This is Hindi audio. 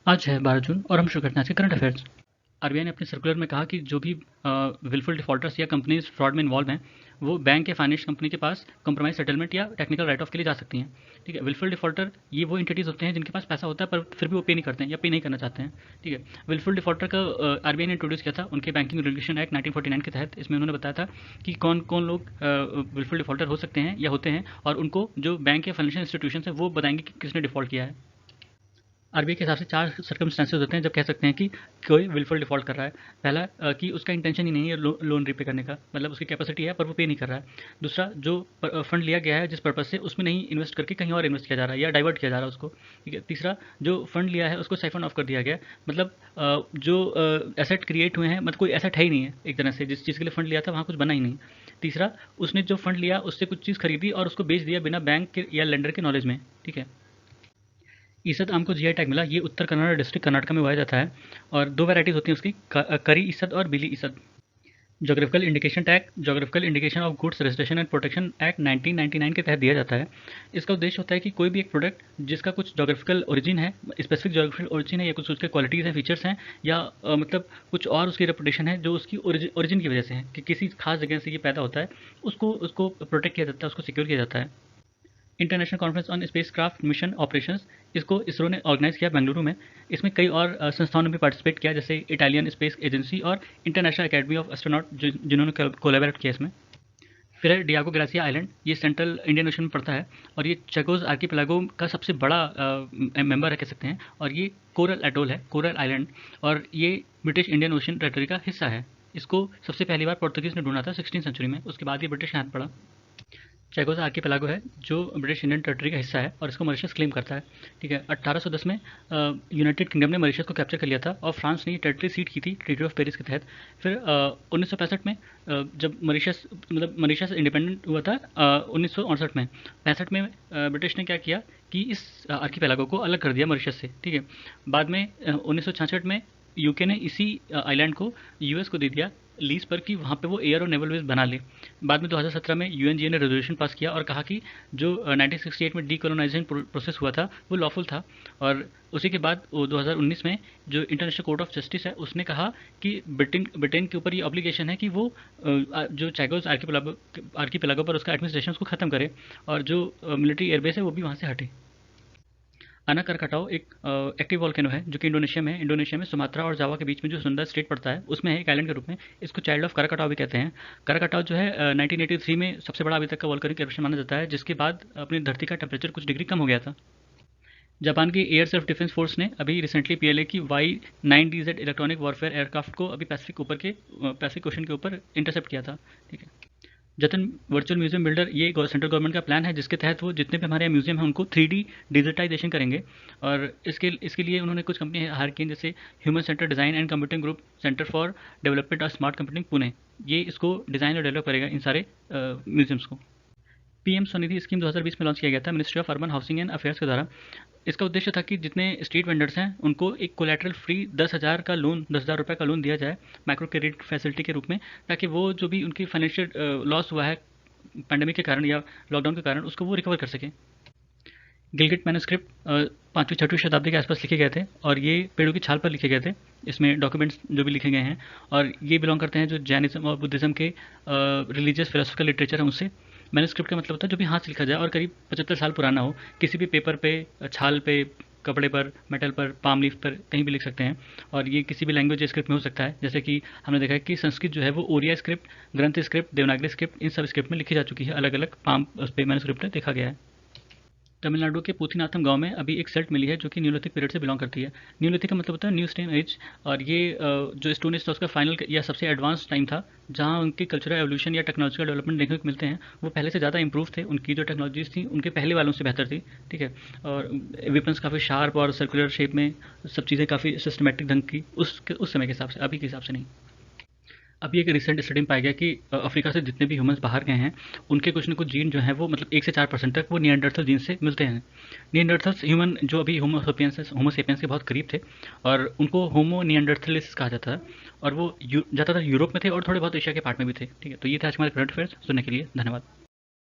आज है 12 जून और हम शुरू करते हैं आज के करंट अफेयर्स। आरबीआई ने अपने सर्कुलर में कहा कि जो भी विलफुल डिफॉल्टर्स या कंपनीज फ्रॉड में इन्वॉल्व हैं वो बैंक या फाइनेंस कंपनी के पास कंप्रोमाइज सेटलमेंट या टेक्निकल राइट ऑफ के लिए जा सकती हैं। ठीक है, विलफुल डिफॉल्टर ये वो एंटिटीज़ होते हैं जिनके पास पैसा होता है पर फिर भी वो पे नहीं करते हैं या पे नहीं करना चाहते हैं। ठीक है, विलफुल डिफॉल्टर का आरबीआई ने इंट्रोड्यूस किया था उनके बैंकिंग रेगुलेशन एक्ट 1949 के तहत। इसमें उन्होंने बताया था कि कौन कौन लोग विलफुल डिफॉल्टर हो सकते हैं या होते हैं, और उनको जो बैंक या फाइनेंशियल इंस्टीट्यूशन है वो बताएंगे कि किसने डिफॉल्ट किया है। आरबीआई के हिसाब से 4 सर्कमस्टेंसेस होते हैं जब कह सकते हैं कि कोई विलफुल डिफ़ॉल्ट कर रहा है। पहला कि उसका इंटेंशन ही नहीं है लोन रीपे करने का, मतलब उसकी कैपेसिटी है पर वो पे नहीं कर रहा है। दूसरा, जो फंड लिया गया है जिस पर्पज़ से उसमें नहीं इन्वेस्ट करके कहीं और इन्वेस्ट किया जा रहा है या डाइवर्ट किया जा रहा है उसको। ठीक है। तीसरा, जो फंड लिया है उसको साइफन ऑफ कर दिया गया है, मतलब जो एसेट क्रिएट हुए हैं, मतलब कोई एसेट है ही नहीं है एक तरह से, जिस चीज़ के लिए फंड लिया था वहाँ कुछ बना ही नहीं। तीसरा, उसने जो फंड लिया उससे कुछ चीज़ खरीदी और उसको बेच दिया बिना बैंक के या लेंडर के नॉलेज में। ठीक है। ईसद आम को जीआई टैग मिला। ये उत्तर कन्नड़ डिस्ट्रिक्ट कर्नाटक में उगाया जाता है और 2 वैराइटीज़ होती हैं उसकी, करी ईसद और Bili Ishad. Geographical indication tag geographical indication of goods registration and protection act 1999 के तहत दिया जाता है। इसका उद्देश्य होता है कि कोई भी एक प्रोडक्ट जिसका कुछ ज्योग्राफिकल ओरिजिन है, स्पेसिफिक ज्योग्राफिकल ओरिजिन है, या कुछ उसके क्वालिटीज़ हैं, फीचर्स हैं, या मतलब कुछ और उसकी रेपुटेशन है जो उसकी ओरिजिन की वजह से है कि किसी खास जगह से ये पैदा होता है, उसको उसको प्रोटेक्ट किया जाता है, उसको सिक्योर किया जाता है। International conference on space craft mission operations, इसको इसरो ने ऑर्गेनाइज किया बेंगलुरु में। इसमें कई और संस्थाओं ने भी पार्टिसिपेट किया, जैसे इटालियन स्पेस एजेंसी और इंटरनेशनल एकेडमी ऑफ एस्ट्रोनॉट, जिन्होंने कोलैबोरेट किया इसमें। फिर है डियागो ग्रासिया आइलैंड। ये सेंट्रल इंडियन ओशन में पड़ता है और ये चैगोस आर्कीपेलागो का सबसे बड़ा मेंबर है कह सकते हैं, और ये कोरल एटोल है, कोरल आइलैंड, और ये ब्रिटिश इंडियन ओशन टेरिटरी का हिस्सा है। इसको सबसे पहली बार पोर्तुगीज़ ने ढूंढा था 16वीं सेंचुरी में, उसके बाद ये ब्रिटिश के हाथ पड़ा। चैगोस आर्कीपेलागो है जो ब्रिटिश इंडियन टेरिटरी का हिस्सा है और इसको मॉरिशस क्लेम करता है। ठीक है। 1810 में यूनाइटेड किंगडम ने मॉरिशस को कैप्चर कर लिया था और फ्रांस ने ये टेरिटरी सीट की थी ट्रीटी ऑफ पेरिस के तहत। फिर 1965 में जब मॉरिशस इंडिपेंडेंट हुआ था 1968 में, 65 में ब्रिटिश ने क्या किया कि इस आर्कीपेलागो को अलग कर दिया मॉरिशस से। ठीक है। बाद में 1966 में यूके ने इसी आइलैंड को यूएस को दे दिया लीज पर कि वहाँ पे वो एयर और नेवल बेस बना ले। बाद में 2017 में यूएनजीए ने रेजोल्यूशन पास किया और कहा कि जो 1968 में डीकोलोनाइजेशन प्रोसेस हुआ था वो लॉफुल था। और उसी के बाद वो 2019 में जो इंटरनेशनल कोर्ट ऑफ जस्टिस है उसने कहा कि ब्रिटेन के ऊपर ये ऑब्लिगेशन है कि वो जो चैगोस आर्कीपेलागो पर उसका एडमिनिस्ट्रेशन उसको ख़त्म करे और जो मिलिट्री एयरबेस है वो भी वहाँ से हटे। अना करकाटाओ एक एक्टिव वॉल्केनो है जो कि इंडोनेशिया में है। इंडोनेशिया में सुमात्रा और जावा के बीच में जो सुंदर स्टेट पड़ता है उसमें है एक आइलैंड के रूप में। इसको चाइल्ड ऑफ करकाटाओ भी कहते हैं। करकाटाओ जो है 1983 में सबसे बड़ा अभी तक का वॉल्केनिक एरप्शन माना जाता है, जिसके बाद अपनी धरती का टेम्परेचर कुछ डिग्री कम हो गया था। जापान की एयर सेल्फ डिफेंस फोर्स ने अभी रिसेंटली पीएलए की Y9DZ इलेक्ट्रॉनिक वॉरफेयर एयरक्राफ्ट को अभी पैसिफिक ओशन के ऊपर इंटरसेप्ट किया था। ठीक है। जतन वर्चुअल म्यूजियम बिल्डर, ये सेंट्रल गवर्नमेंट का प्लान है जिसके तहत वो जितने भी हमारे म्यूजियम हैं उनको 3D डिजिटाइजेशन करेंगे। और इसके लिए उन्होंने कुछ कंपनी हायर की हैं, जैसे human centre design and computing group, centre for development of smart computing Pune. ये इसको डिज़ाइन और डेवलप करेगा इन सारे म्यूजियम्स को। पीएम स्वनिधि स्कीम 2020 में लॉन्च किया गया था ministry of urban housing and affairs के द्वारा। इसका उद्देश्य था कि जितने स्ट्रीट वेंडर्स हैं उनको एक कोलेटरल फ्री 10,000 रुपये का लोन दिया जाए माइक्रो क्रेडिट फैसिलिटी के रूप में, ताकि वो जो भी उनकी फाइनेंशियल लॉस हुआ है पैंडेमिक के कारण या लॉकडाउन के कारण उसको वो रिकवर कर सकें। गिलगिट मैन्युस्क्रिप्ट 5वीं 6वीं शताब्दी के आसपास लिखे गए थे और ये पेड़ों की छाल पर लिखे गए थे। इसमें डॉक्यूमेंट्स जो भी लिखे गए हैं, और ये बिलोंग करते हैं जो जैनिज्म और बुद्धिज़्म के रिलीजियस फिलोसफिकल लिटरेचर है उससे। मैन्युस्क्रिप्ट का मतलब होता है जो भी हाथ से लिखा जाए और करीब 75 साल पुराना हो, किसी भी पेपर पे, छाल पे, कपड़े पर, मेटल पर, पाम लीफ पर कहीं भी लिख सकते हैं। और ये किसी भी लैंग्वेज स्क्रिप्ट में हो सकता है, जैसे कि हमने देखा है कि संस्कृत जो है वो ओरिया स्क्रिप्ट, ग्रंथ स्क्रिप्ट, देवनागरी स्क्रिप्ट, इन सब स्क्रिप्ट में लिखी जा चुकी है। अलग अलग पाम उस पर मैन्युस्क्रिप्ट देखा गया है। तमिलनाडु के पूथीनाथम गांव में अभी एक सेल्ट मिली है जो कि न्यूलिथिक पीरियड से बिलोंग करती है। न्यूलिथिक का मतलब होता है न्यू स्टोन एज, और ये जो स्टोन एज था उसका फाइनल या सबसे एडवांस टाइम था जहाँ उनके कल्चरल एवोल्यूशन या टेक्नोलॉजिकल डेवलपमेंट देखने को मिलते हैं। वो पहले से ज़्यादा इंप्रूव थे, उनकी जो टेक्नोलॉजीज थी उनके पहले वालों से बेहतर थी। ठीक है। और वेपन्स काफ़ी शार्प और सर्कुलर शेप में, सब चीज़ें काफ़ी सिस्टमेटिक ढंग की उस समय के हिसाब से, अभी के हिसाब से नहीं। अभी एक रिसेंट स्टडी में पाया गया कि अफ्रीका से जितने भी ह्यूमंस बाहर गए हैं उनके कुछ न कुछ जीन जो हैं वो मतलब 1 से 4% तक वो निएंडरथल जीन से मिलते हैं। निएंडरथल्स ह्यूमन जो अभी होमो सेपियंस के बहुत करीब थे और उनको होमो निएंडरथलिस कहा जाता है, और वो ज़्यादातर यूरोप में थे और थोड़े बहुत एशिया के पार्ट में भी थे। ठीक है। तो ये थे आज हमारे करंट अफेयर्स। सुनने के लिए धन्यवाद।